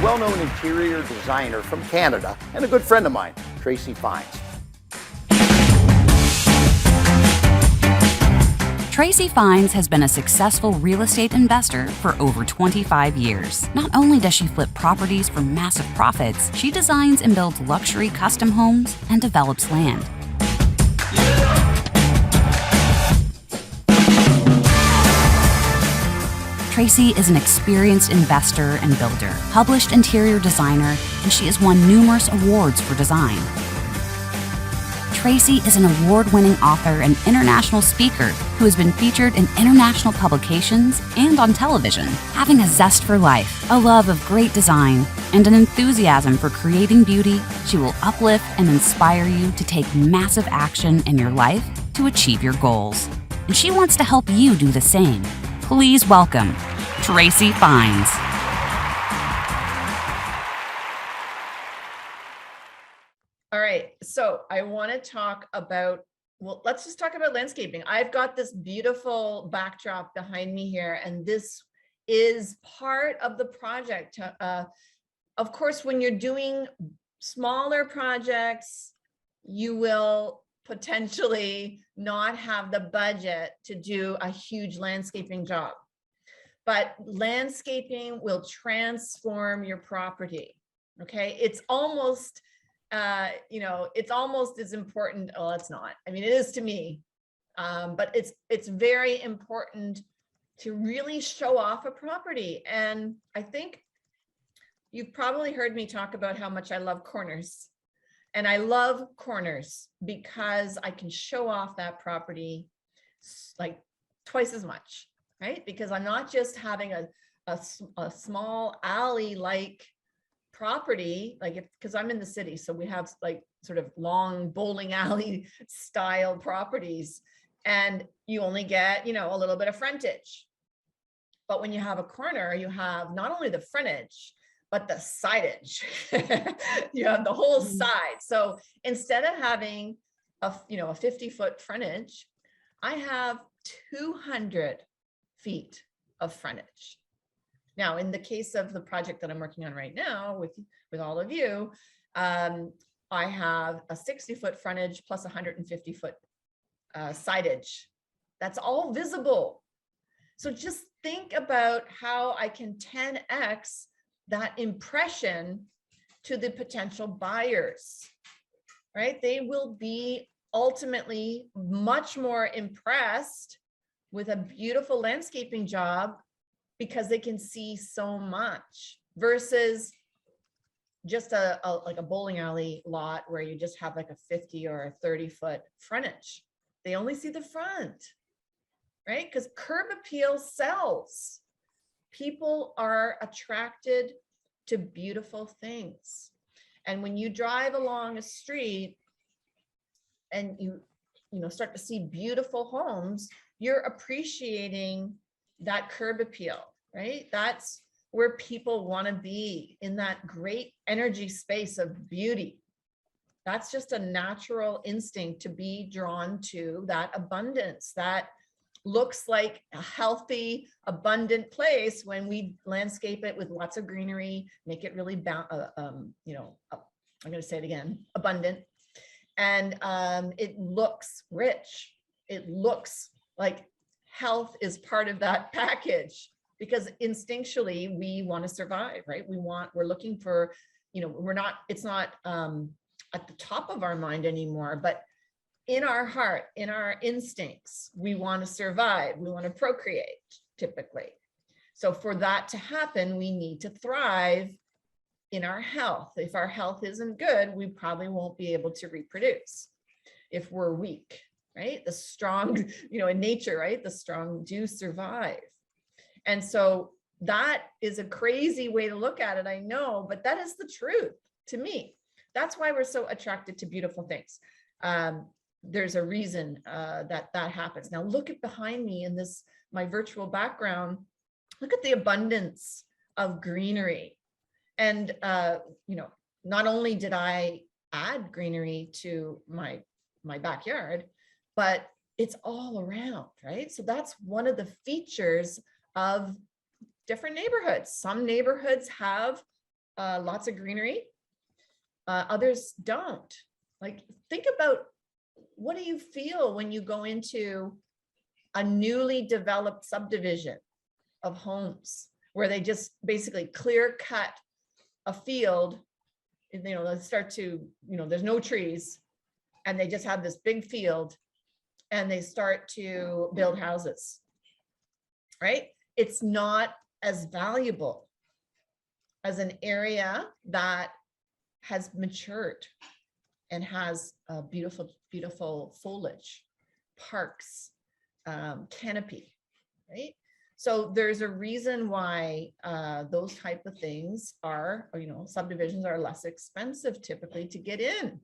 well-known interior designer from Canada and a good friend of mine, Tracey Fines. Tracey Fines has been a successful real estate investor for over 25 years. Not only does she flip properties for massive profits, she designs and builds luxury custom homes and develops land. Tracey is an experienced investor and builder, published interior designer, and she has won numerous awards for design. Tracey is an award-winning author and international speaker who has been featured in international publications and on television. Having a zest for life, a love of great design, and an enthusiasm for creating beauty, she will uplift and inspire you to take massive action in your life to achieve your goals. And she wants to help you do the same. Please welcome Tracey Fines. All right, so I want to talk about, well, let's just talk about landscaping. I've got this beautiful backdrop behind me here, and this is part of the project. Of course, when you're doing smaller projects, you will potentially not have the budget to do a huge landscaping job. But landscaping will transform your property, okay? It's almost it's almost as important. Oh, it's not. I mean, it is to me, but it's very important to really show off a property. And I think you've probably heard me talk about how much I love corners. And I love corners because I can show off that property like twice as much, right? Because I'm not just having a small alley-like property, like because I'm in the city, so we have like sort of long bowling alley style properties, and you only get, a little bit of frontage. But when you have a corner, you have not only the frontage, but the sidage. You have the whole side. So instead of having a 50-foot frontage, I have 200 feet of frontage. Now, in the case of the project that I'm working on right now with all of you, I have a 60-foot frontage plus 150-foot sidage. That's all visible. So just think about how I can 10x that impression to the potential buyers, right? They will be ultimately much more impressed with a beautiful landscaping job because they can see so much versus just like a bowling alley lot where you just have like a 50 or a 30-foot frontage. They only see the front, right? Because curb appeal sells. People are attracted to beautiful things. And when you drive along a street and you start to see beautiful homes, you're appreciating that curb appeal, right? That's where people want to be, in that great energy space of beauty. That's just a natural instinct to be drawn to that abundance that looks like a healthy, abundant place when we landscape it with lots of greenery, make it really, I'm going to say it again, abundant. And it looks rich. It looks like health is part of that package, because instinctually we want to survive, right? We're looking for, it's not at the top of our mind anymore, but in our heart, in our instincts, we want to survive. We want to procreate typically. So for that to happen, we need to thrive in our health. If our health isn't good, we probably won't be able to reproduce. If we're weak, right? The strong, in nature, right? The strong do survive. And so that is a crazy way to look at it, I know, but that is the truth to me. That's why we're so attracted to beautiful things. There's a reason that happens. Now look at behind me in my virtual background. Look at the abundance of greenery. And, not only did I add greenery to my backyard, but it's all around, right? So that's one of the features of different neighborhoods. Some neighborhoods have lots of greenery. Others don't. Like, think about, what do you feel when you go into a newly developed subdivision of homes where they just basically clear cut a field, they start to, there's no trees, and they just have this big field, and they start to build houses, right? It's not as valuable as an area that has matured and has beautiful, beautiful foliage, parks, canopy, right? So there's a reason why those type of things are, subdivisions are less expensive typically to get in,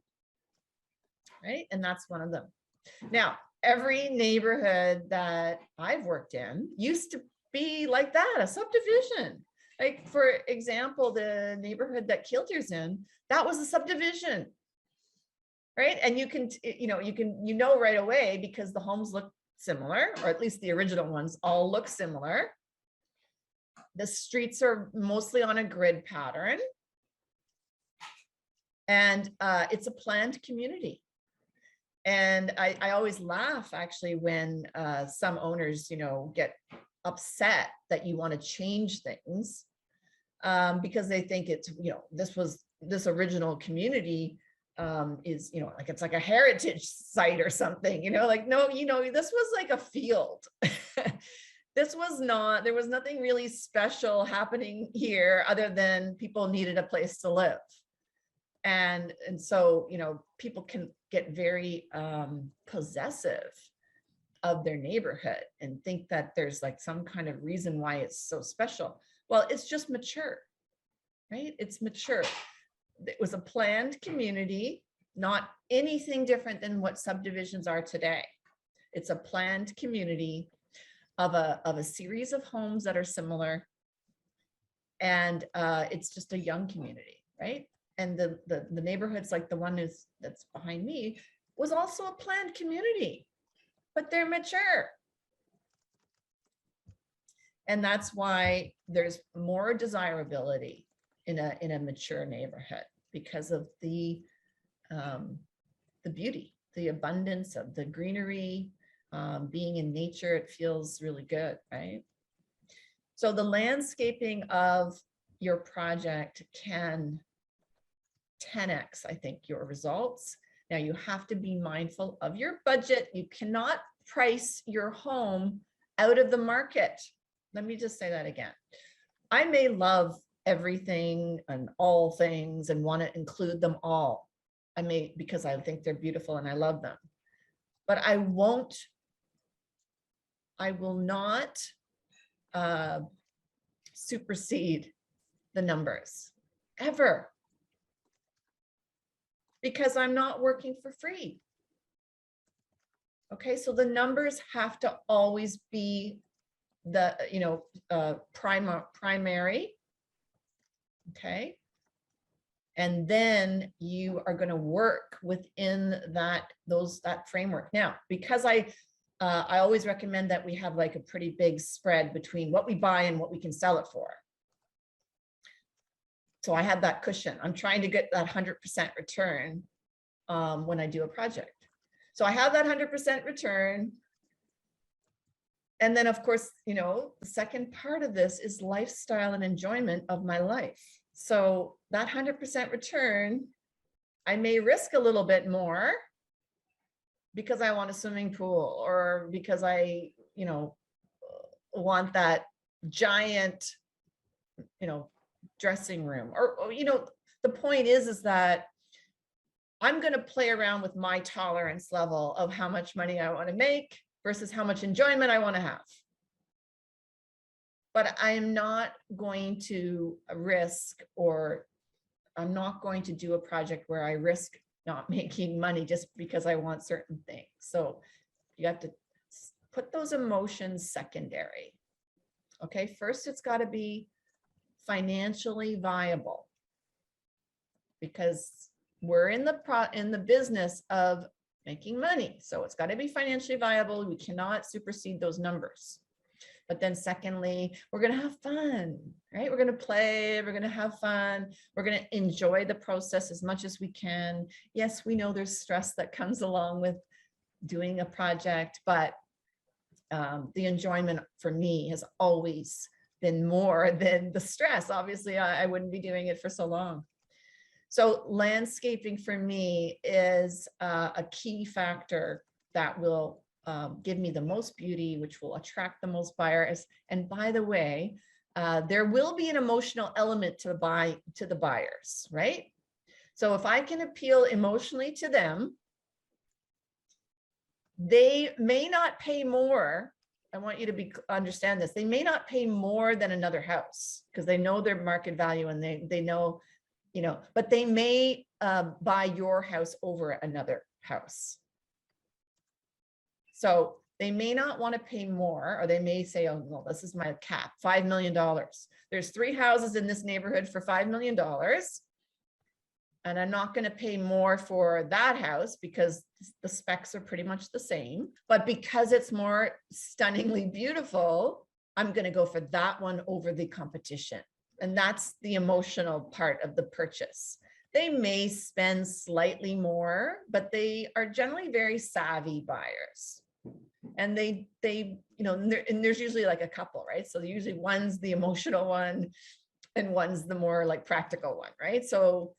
right? And that's one of them. Now, every neighborhood that I've worked in used to be like that, a subdivision. Like, for example, the neighborhood that Kilter's in, that was a subdivision, right? And you can, right away, because the homes look similar, or at least the original ones all look similar. The streets are mostly on a grid pattern, and it's a planned community. And I always laugh, actually, when some owners, get upset that you want to change things, because they think it's, this original community is, like, it's like a heritage site or something, like, no, this was like a field. This was not, there was nothing really special happening here other than people needed a place to live. And so, people can get very possessive of their neighborhood and think that there's like some kind of reason why it's so special. Well, it's just mature, right? It's mature. It was a planned community, not anything different than what subdivisions are today. It's a planned community of a series of homes that are similar. And it's just a young community, right? And the neighborhoods, like the one that's behind me, was also a planned community, but they're mature. And that's why there's more desirability in a mature neighborhood, because of the beauty, the abundance of the greenery, being in nature. It feels really good, right? So the landscaping of your project can 10x, I think, your results. Now, you have to be mindful of your budget. You cannot price your home out of the market. Let me just say that again. I may love everything and all things and want to include them all. I may, because I think they're beautiful and I love them. But I will not supersede the numbers, ever. Because I'm not working for free. Okay, so the numbers have to always be the, primary. Okay. And then you are going to work within that framework. Now, because I always recommend that we have like a pretty big spread between what we buy and what we can sell it for. So I have that cushion. I'm trying to get that 100% return when I do a project. So I have that 100% return. And then, of course, the second part of this is lifestyle and enjoyment of my life. So that 100% return, I may risk a little bit more because I want a swimming pool, or because I, want that giant, dressing room, or the point is that I'm going to play around with my tolerance level of how much money I want to make versus how much enjoyment I want to have. But I'm not going to risk, or I'm not going to do a project where I risk not making money just because I want certain things. So you have to put those emotions secondary. Okay, first it's got to be financially viable, because we're in the business of making money. So it's got to be financially viable. We cannot supersede those numbers. But then secondly, we're going to have fun, right? We're going to play, we're going to have fun. We're going to enjoy the process as much as we can. Yes, we know there's stress that comes along with doing a project, but the enjoyment for me has always been more than the stress. Obviously, I wouldn't be doing it for so long. So landscaping for me is a key factor that will give me the most beauty, which will attract the most buyers. And by the way, there will be an emotional element to the buyers, right? So if I can appeal emotionally to them, they may not pay more. I want you to understand this. They may not pay more than another house because they know their market value and they know, but they may buy your house over another house. So they may not want to pay more, or they may say, oh, no, this is my cap, $5 million. There's 3 houses in this neighborhood for $5 million. And I'm not going to pay more for that house because the specs are pretty much the same. But because it's more stunningly beautiful, I'm going to go for that one over the competition. And that's the emotional part of the purchase. They may spend slightly more, but they are generally very savvy buyers. And and there's usually like a couple, right? So usually one's the emotional one and one's the more like practical one, right? So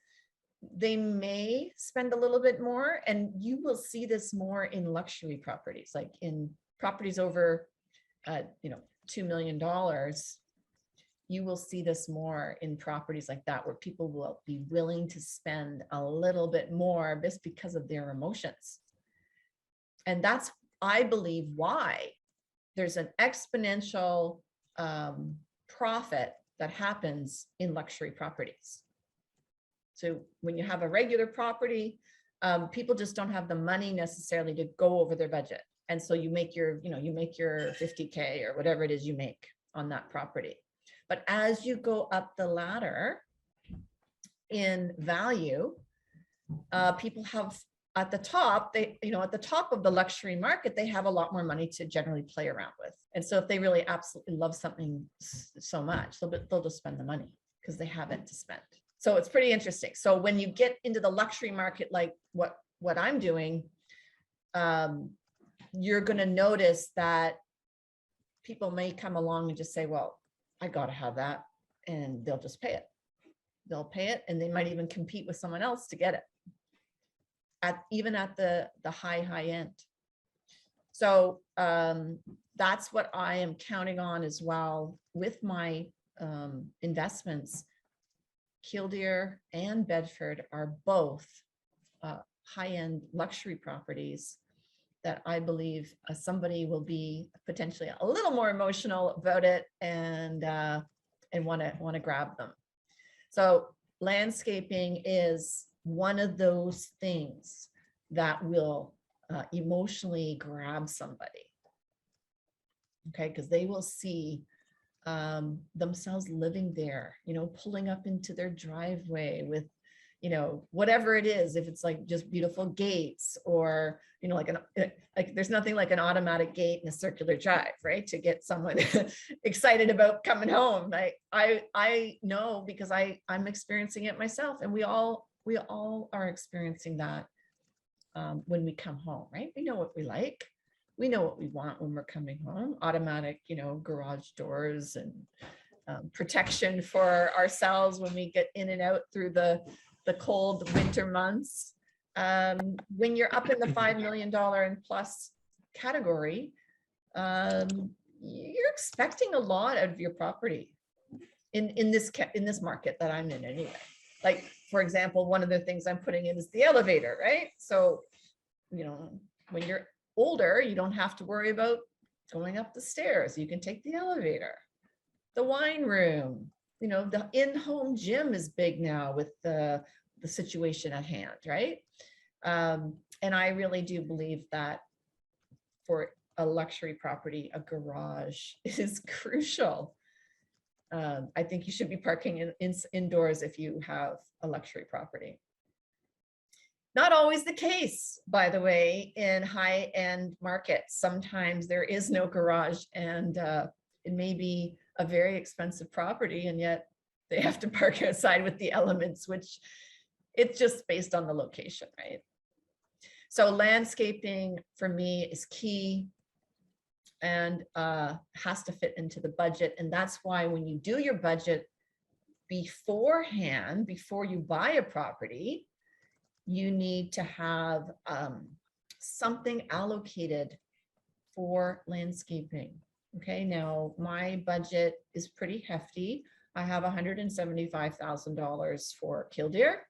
they may spend a little bit more, and you will see this more in luxury properties, like in properties over, $2 million. You will see this more in properties like that, where people will be willing to spend a little bit more just because of their emotions. And that's, I believe, why there's an exponential profit that happens in luxury properties. So when you have a regular property, people just don't have the money necessarily to go over their budget. And so you make your 50K or whatever it is you make on that property. But as you go up the ladder in value, people have at the top, at the top of the luxury market, they have a lot more money to generally play around with. And so if they really absolutely love something so much, they'll just spend the money because they have it to spend. So it's pretty interesting. So when you get into the luxury market, like what I'm doing, you're going to notice that people may come along and just say, well, I got to have that. And they'll just pay it. They'll pay it. And they might even compete with someone else to get it. Even at the high end. So that's what I am counting on as well with my investments. Killdeer and Bedford are both high-end luxury properties that I believe somebody will be potentially a little more emotional about it and want to grab them. So landscaping is one of those things that will emotionally grab somebody. Okay, because they will see themselves living there, pulling up into their driveway with, whatever it is, if it's like just beautiful gates or, like there's nothing like an automatic gate in a circular drive, right? To get someone excited about coming home. I know because I'm experiencing it myself, and we all are experiencing that when we come home, right? We know what we like. We know what we want when we're coming home. Automatic, garage doors and protection for ourselves when we get in and out through the cold winter months. When you're up in the $5 million and plus category, you're expecting a lot out of your property in this market that I'm in anyway. Like, for example, one of the things I'm putting in is the elevator, right? So, when you're older, you don't have to worry about going up the stairs. You can take the elevator. The wine room, the in-home gym is big now with the situation at hand, right? And I really do believe that for a luxury property, a garage is crucial. I think you should be parking indoors if you have a luxury property. Not always the case, by the way, in high-end markets. Sometimes there is no garage, and it may be a very expensive property, and yet they have to park outside with the elements, which it's just based on the location, right? So landscaping for me is key and has to fit into the budget. And that's why when you do your budget beforehand, before you buy a property, you need to have something allocated for landscaping. Okay, now my budget is pretty hefty. I have $175,000 for Killdeer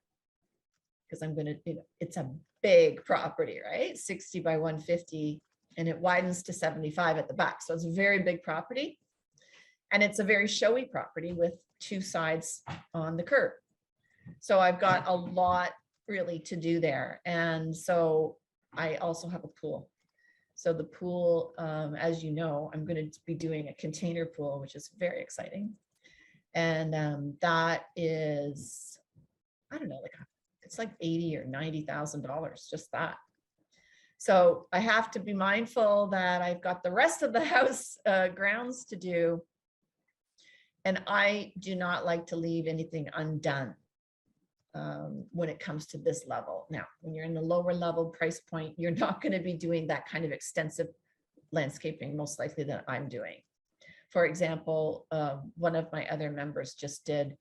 because I'm gonna, it's a big property, right? 60 by 150, and it widens to 75 at the back. So it's a very big property. And it's a very showy property with two sides on the curb. So I've got a lot really to do there. And so I also have a pool. So the pool, as you know, I'm going to be doing a container pool, which is very exciting. And that is, I don't know, like it's like $80,000 or $90,000, just that. So I have to be mindful that I've got the rest of the house grounds to do. And I do not like to leave anything undone when it comes to this level. Now, when you're in the lower level price point, you're not going to be doing that kind of extensive landscaping, most likely, that I'm doing. For example, one of my other members just did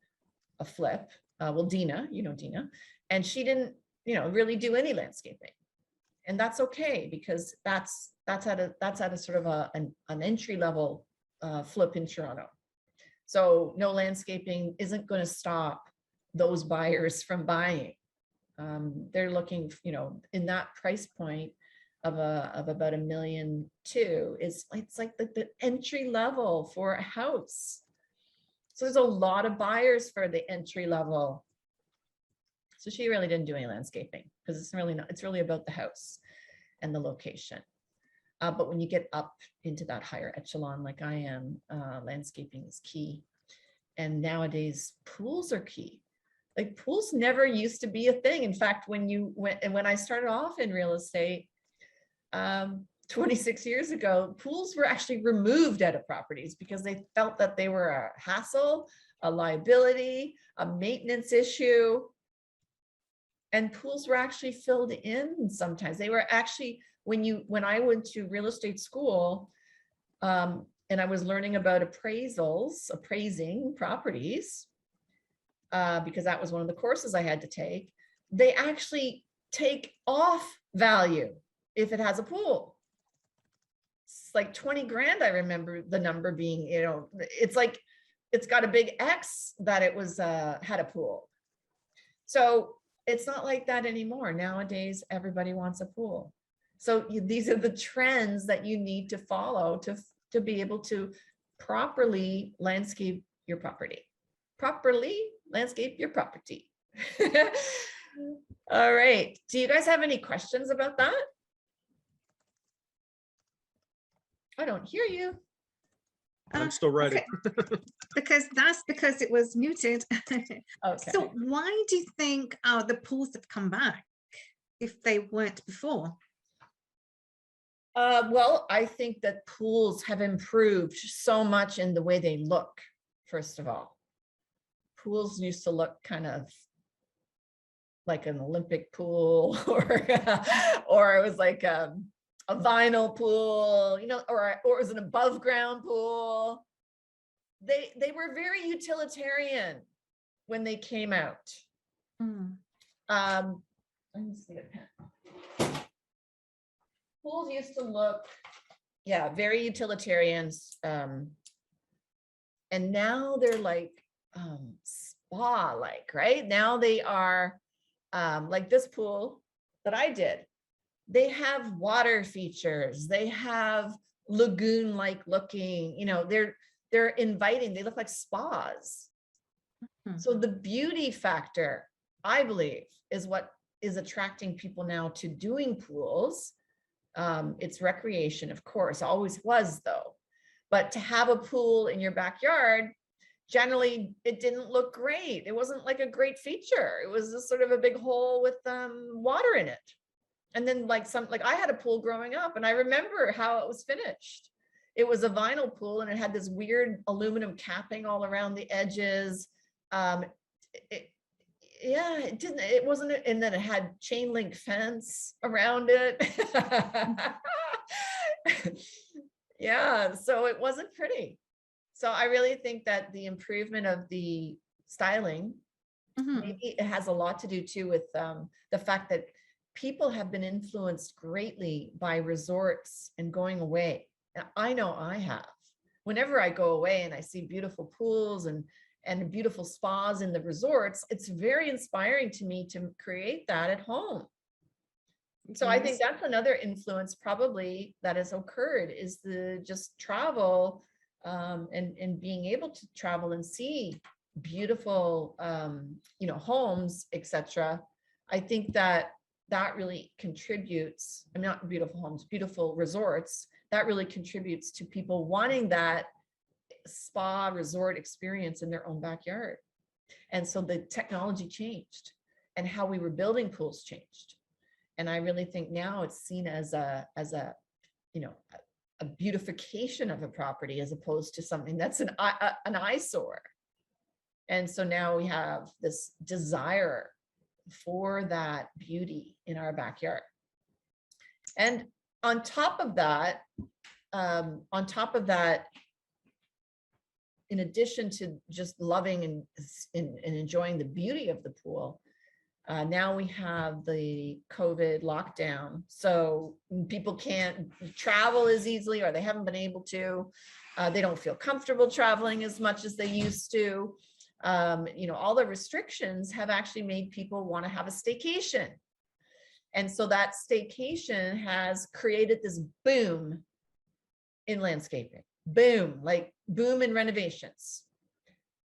a flip. Well, Dina, you know Dina, and she didn't, really do any landscaping, and that's okay because that's at a sort of an entry level flip in Toronto. So no landscaping isn't going to stop those buyers from buying. They're looking, in that price point of about $1.2 million it's like the entry level for a house. So there's a lot of buyers for the entry level. So she really didn't do any landscaping because it's really about the house and the location. But when you get up into that higher echelon, like I am, landscaping is key. And nowadays pools are key. Like pools never used to be a thing. In fact, when I started off in real estate 26 years ago, pools were actually removed out of properties because they felt that they were a hassle, a liability, a maintenance issue. And pools were actually filled in sometimes. They were actually, when I went to real estate school, and I was learning about appraising properties, because that was one of the courses I had to take. They actually take off value if it has a pool. It's like 20 grand. I remember the number being, it's like, it's got a big X that it was, had a pool. So it's not like that anymore. Nowadays, everybody wants a pool. So these are the trends that you need to follow to be able to properly landscape your property. All right. Do you guys have any questions about that? I don't hear you. I'm still ready. Okay. because it was muted. Okay. So why do you think the pools have come back if they weren't before? Well, I think that pools have improved so much in the way they look, first of all. Pools used to look kind of like an Olympic pool or it was like a vinyl pool, or it was an above ground pool. They were very utilitarian when they came out. Let me see a pen. Pools used to look, very utilitarian. And now they're like spa-like, right? Now they are like this pool that I did. They have water features. They have lagoon-like looking, they're inviting. They look like spas. So the beauty factor, I believe, is what is attracting people now to doing pools. It's recreation, of course, always was though. But to have a pool in your backyard generally it didn't look great. It wasn't like a great feature. It was just sort of a big hole with water in it. And then like I had a pool growing up and I remember how it was finished. It was a vinyl pool and it had this weird aluminum capping all around the edges. It wasn't, and then it had chain link fence around it. Yeah, so it wasn't pretty. So I really think that the improvement of the styling, maybe it has a lot to do too with the fact that people have been influenced greatly by resorts and going away. I know I have. Whenever I go away and I see beautiful pools and beautiful spas in the resorts, it's very inspiring to me to create that at home. So I think that's another influence probably that has occurred, is the just travel and being able to travel and see beautiful, homes, etc. I think that really contributes, I mean, not beautiful homes, beautiful resorts, that really contributes to people wanting that spa resort experience in their own backyard. And so the technology changed and how we were building pools changed. And I really think now it's seen as a beautification of a property as opposed to something that's an eyesore. And so now we have this desire for that beauty in our backyard. And on top of that, in addition to just loving and enjoying the beauty of the pool, now we have the COVID lockdown. So people can't travel as easily, or they haven't been able to. They don't feel comfortable traveling as much as they used to. All the restrictions have actually made people want to have a staycation. And so that staycation has created this boom in landscaping. Boom, like boom in renovations.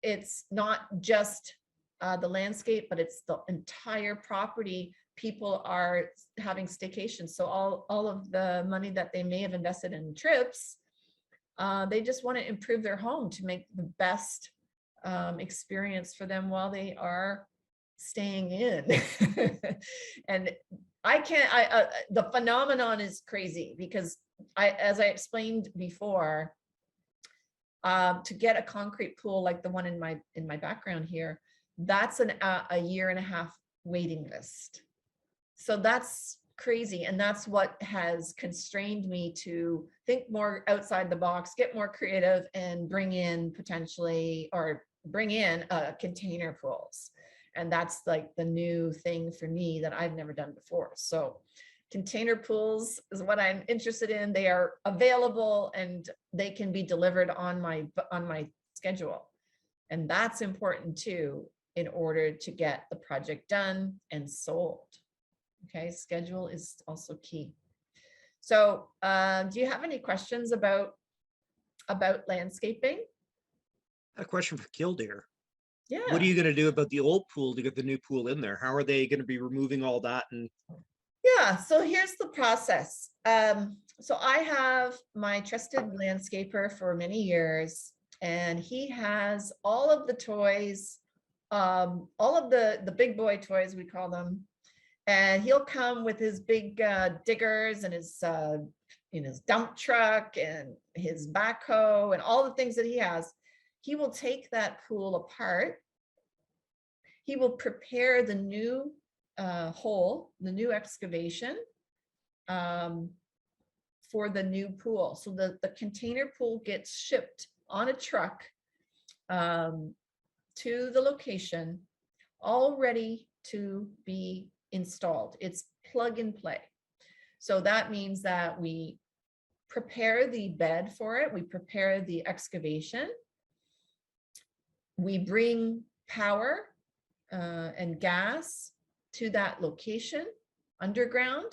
It's not just the landscape, but it's the entire property. People are having staycations. So all of the money that they may have invested in trips, they just want to improve their home to make the best experience for them while they are staying in. And the phenomenon is crazy because as I explained before, to get a concrete pool like the one in my background here, that's a 1.5 year waiting list. So that's crazy. And that's what has constrained me to think more outside the box, get more creative, and bring in container pools. And that's like the new thing for me that I've never done before. So container pools is what I'm interested in. They are available and they can be delivered on my schedule. And that's important too, in order to get the project done and sold. Okay, schedule is also key. So do you have any questions about landscaping? A question for Kildare. Yeah. What are you going to do about the old pool to get the new pool in there? How are they going to be removing all that? And yeah, so here's the process. So I have my trusted landscaper for many years, and he has all of the toys, all of the big boy toys, we call them. And he'll come with his big diggers and his dump truck and his backhoe and all the things that he has. He will take that pool apart. He will prepare the new hole, the new excavation for the new pool. So the container pool gets shipped on a truck to the location, all ready to be installed. It's plug and play. So that means that we prepare the bed for it. We prepare the excavation. We bring power and gas to that location underground.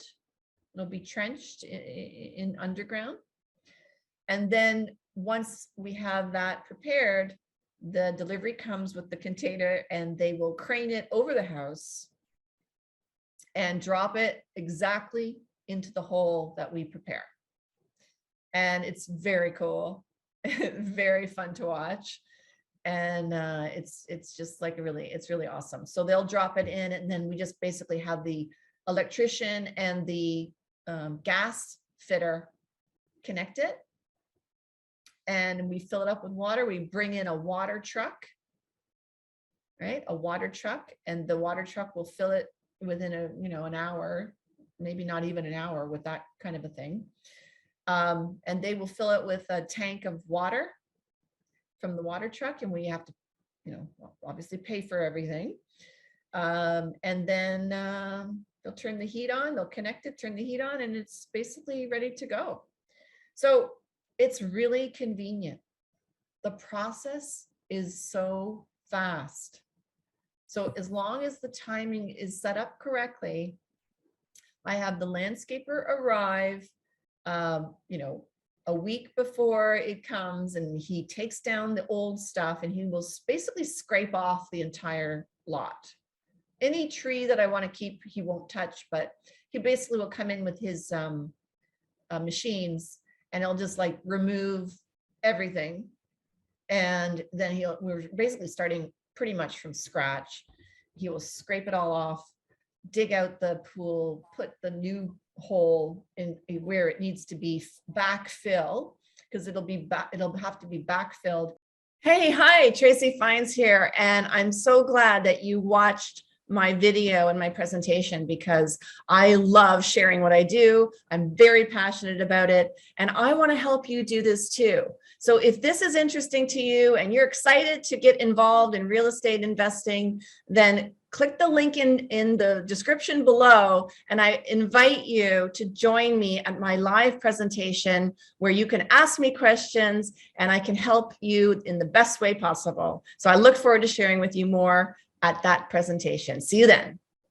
It'll be trenched in underground. And then once we have that prepared, the delivery comes with the container and they will crane it over the house and drop it exactly into the hole that we prepare. And it's very cool, very fun to watch. And it's just like it's really awesome. So they'll drop it in, and then we just basically have the electrician and the gas fitter connect it, and we fill it up with water. We bring in a water truck, right? A water truck, and the water truck will fill it within an hour, maybe not even an hour with that kind of a thing. And they will fill it with a tank of water from the water truck, and we have to, obviously pay for everything. And then they'll turn the heat on, they'll connect it, turn the heat on, and it's basically ready to go. So it's really convenient. The process is so fast. So as long as the timing is set up correctly, I have the landscaper arrive, a week before it comes, and he takes down the old stuff, and he will basically scrape off the entire lot. Any tree that I want to keep, he won't touch, but he basically will come in with his machines, and he'll just like remove everything. And then we're basically starting pretty much from scratch. He will scrape it all off, dig out the pool, put the new hole in where it needs to be backfill, because it'll have to be backfilled. Hey, hi, Tracey Fines here, and I'm so glad that you watched my video and my presentation, because I love sharing what I do. I'm very passionate about it, and I want to help you do this too. So if this is interesting to you and you're excited to get involved in real estate investing, then click the link in the description below, and I invite you to join me at my live presentation where you can ask me questions and I can help you in the best way possible. So I look forward to sharing with you more at that presentation. See you then.